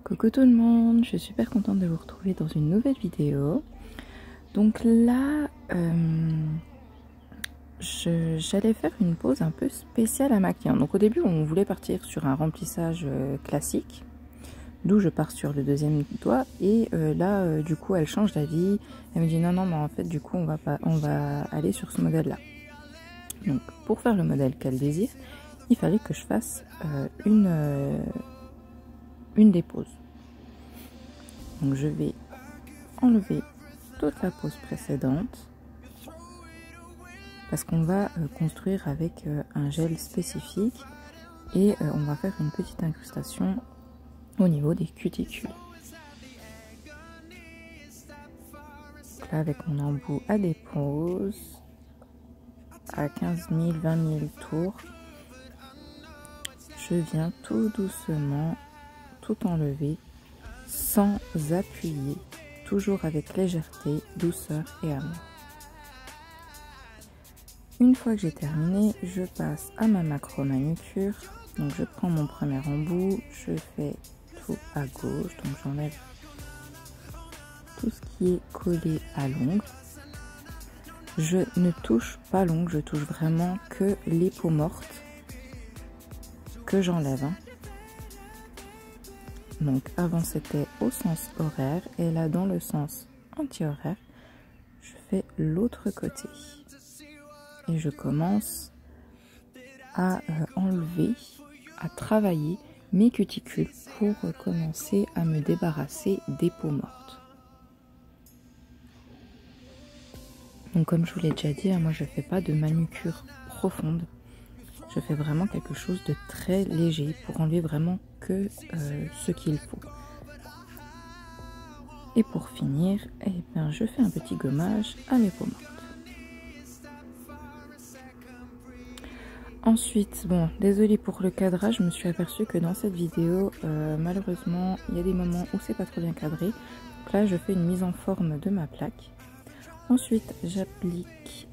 Coucou tout le monde, je suis super contente de vous retrouver dans une nouvelle vidéo. Donc là, j'allais faire une pause un peu spéciale à ma cliente. Donc au début, on voulait partir sur un remplissage classique, d'où je pars sur le deuxième doigt. Et là, du coup, elle change d'avis. Elle me dit non, mais en fait, du coup, on va aller sur ce modèle-là. Donc pour faire le modèle qu'elle désire, il fallait que je fasse une dépose. Donc je vais enlever toute la pose précédente parce qu'on va construire avec un gel spécifique et on va faire une petite incrustation au niveau des cuticules. Donc là, avec mon embout à dépose à 15 000, 20 000 tours, je viens tout doucement tout enlever sans appuyer, toujours avec légèreté, douceur et amour. Une fois que j'ai terminé, je passe à ma macro manucure. Donc je prends mon premier embout, je fais tout à gauche, donc j'enlève tout ce qui est collé à l'ongle. Je ne touche pas l'ongle, je touche vraiment que les peaux mortes que j'enlève. Donc avant c'était au sens horaire et là dans le sens anti-horaire, je fais l'autre côté. Et je commence à enlever, à travailler mes cuticules pour commencer à me débarrasser des peaux mortes. Donc comme je vous l'ai déjà dit, moi je ne fais pas de manucure profonde. Je fais vraiment quelque chose de très léger pour enlever vraiment que ce qu'il faut. Et pour finir, eh bien, je fais un petit gommage à mes peaux mortes. Ensuite, bon, désolée pour le cadrage, je me suis aperçue que dans cette vidéo, malheureusement, il y a des moments où c'est pas trop bien cadré. Donc là, je fais une mise en forme de ma plaque. Ensuite, j'applique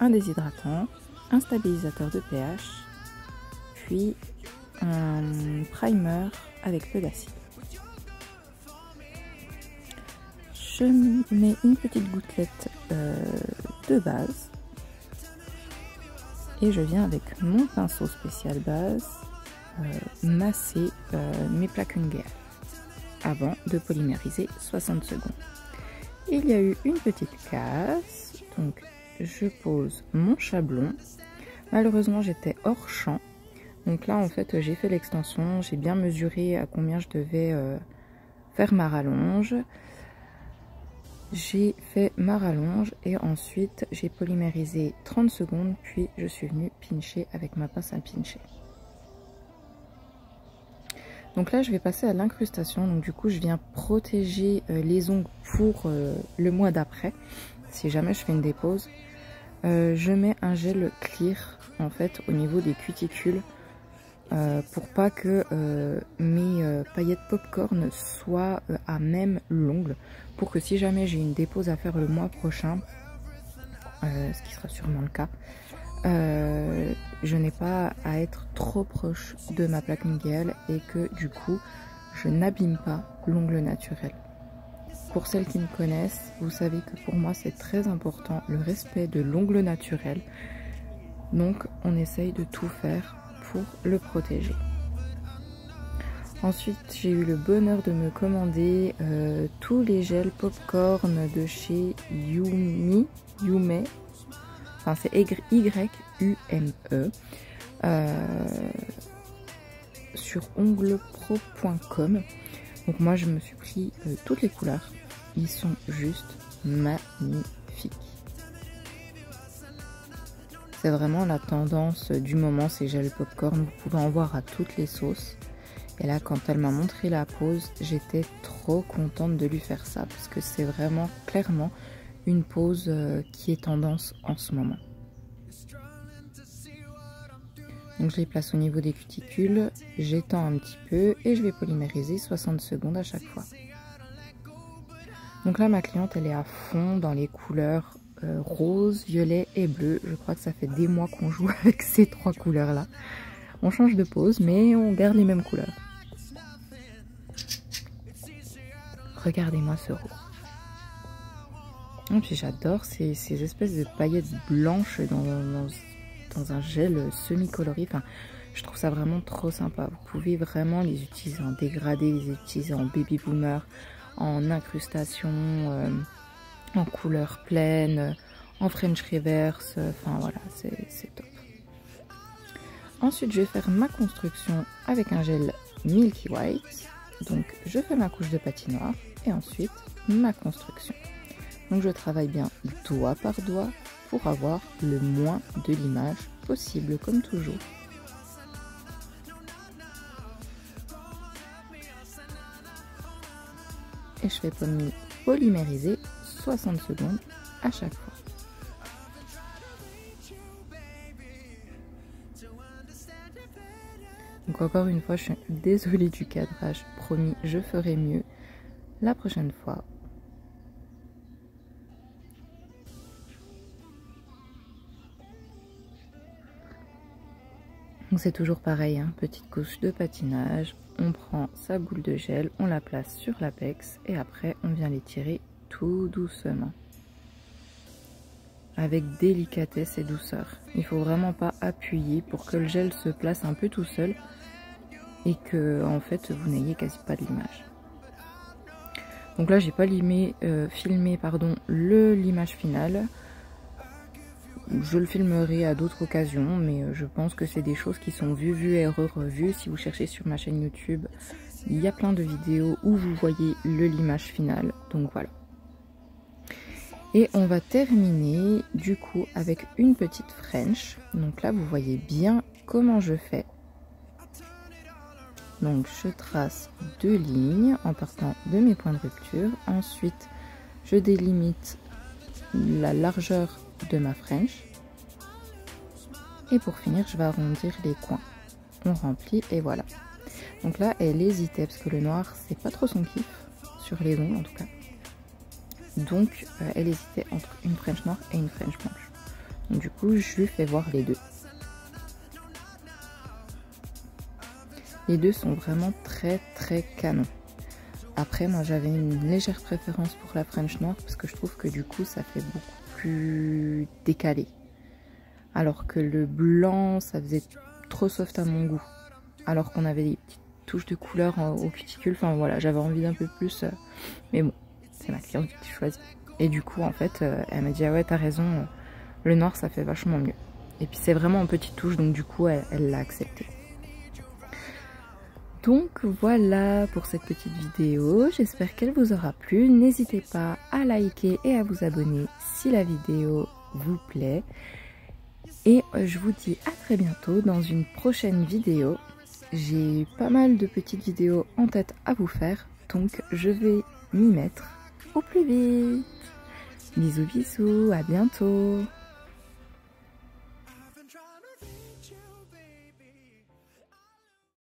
un déshydratant, un stabilisateur de pH, puis un primer avec peu d'acide. Je mets une petite gouttelette de base et je viens avec mon pinceau spécial base masser mes plaques unguiales avant de polymériser 60 secondes. Il y a eu une petite casse, donc je pose mon chablon. Malheureusement j'étais hors champ, donc là en fait j'ai fait l'extension, j'ai bien mesuré à combien je devais faire ma rallonge. J'ai fait ma rallonge et ensuite j'ai polymérisé 30 secondes, puis je suis venue pincher avec ma pince à pincher. Donc là je vais passer à l'incrustation, donc du coup je viens protéger les ongles pour le mois d'après, si jamais je fais une dépose. Je mets un gel clear en fait au niveau des cuticules pour pas que mes paillettes popcorn soient à même l'ongle, pour que si jamais j'ai une dépose à faire le mois prochain, ce qui sera sûrement le cas, je n'ai pas à être trop proche de ma plaque unguiale et que du coup je n'abîme pas l'ongle naturel. Pour celles qui me connaissent, vous savez que pour moi c'est très important le respect de l'ongle naturel, donc on essaye de tout faire pour le protéger. Ensuite j'ai eu le bonheur de me commander tous les gels popcorn de chez Yume, enfin c'est Y-U-M-E, sur onglepro.com. Donc moi je me suis pris toutes les couleurs, ils sont juste magnifiques. C'est vraiment la tendance du moment, ces gels popcorn, vous pouvez en voir à toutes les sauces. Et là quand elle m'a montré la pose, j'étais trop contente de lui faire ça, parce que c'est vraiment clairement une pose qui est tendance en ce moment. Donc je les place au niveau des cuticules, j'étends un petit peu et je vais polymériser 60 secondes à chaque fois. Donc là ma cliente elle est à fond dans les couleurs rose, violet et bleu. Je crois que ça fait des mois qu'on joue avec ces trois couleurs là. On change de pose mais on garde les mêmes couleurs. Regardez-moi ce roux. Et puis j'adore ces espèces de paillettes blanches dans un gel semi-coloré. Enfin, je trouve ça vraiment trop sympa. Vous pouvez vraiment les utiliser en dégradé, les utiliser en baby boomer, en incrustation, en couleur pleine, en French reverse. Enfin voilà, c'est top. Ensuite, je vais faire ma construction avec un gel Milky White. Donc, je fais ma couche de patinoire et ensuite ma construction. Donc, je travaille bien doigt par doigt pour avoir le moins de l'image possible, comme toujours. Et je fais polymériser 60 secondes à chaque fois. Donc encore une fois, je suis désolée du cadrage, promis, je ferai mieux la prochaine fois. Donc c'est toujours pareil, hein, petite couche de patinage, on prend sa boule de gel, on la place sur l'apex et après on vient l'étirer tout doucement. Avec délicatesse et douceur. Il faut vraiment pas appuyer pour que le gel se place un peu tout seul et que en fait vous n'ayez quasi pas de l'image. Donc là j'ai pas filmé le limage final. Je le filmerai à d'autres occasions, mais je pense que c'est des choses qui sont vues et revues. Si vous cherchez sur ma chaîne YouTube, il y a plein de vidéos où vous voyez le limage final. Donc voilà. Et on va terminer du coup avec une petite French. Donc là vous voyez bien comment je fais. Donc je trace deux lignes en partant de mes points de rupture. Ensuite je délimite la largeur de ma French. Et pour finir je vais arrondir les coins. On remplit et voilà. Donc là elle hésitait parce que le noir c'est pas trop son kiff. Sur les ongles en tout cas. Donc elle hésitait entre une French noire et une French blanche. Donc du coup je lui fais voir les deux. Les deux sont vraiment très canon. Après moi j'avais une légère préférence pour la French noire parce que je trouve que du coup ça fait beaucoup plus décalé. Alors que le blanc ça faisait trop soft à mon goût. Alors qu'on avait des petites touches de couleur au cuticule. Enfin voilà, j'avais envie d'un peu plus. Mais bon. C'est ma cliente qui choisit. Et du coup, en fait, elle m'a dit, ah ouais, t'as raison, le noir, ça fait vachement mieux. Et puis, c'est vraiment en petite touche, donc du coup, elle l'a accepté. Donc, voilà pour cette petite vidéo. J'espère qu'elle vous aura plu. N'hésitez pas à liker et à vous abonner si la vidéo vous plaît. Et je vous dis à très bientôt dans une prochaine vidéo. J'ai pas mal de petites vidéos en tête à vous faire, donc je vais m'y mettre au plus vite. Bisous bisous, à bientôt.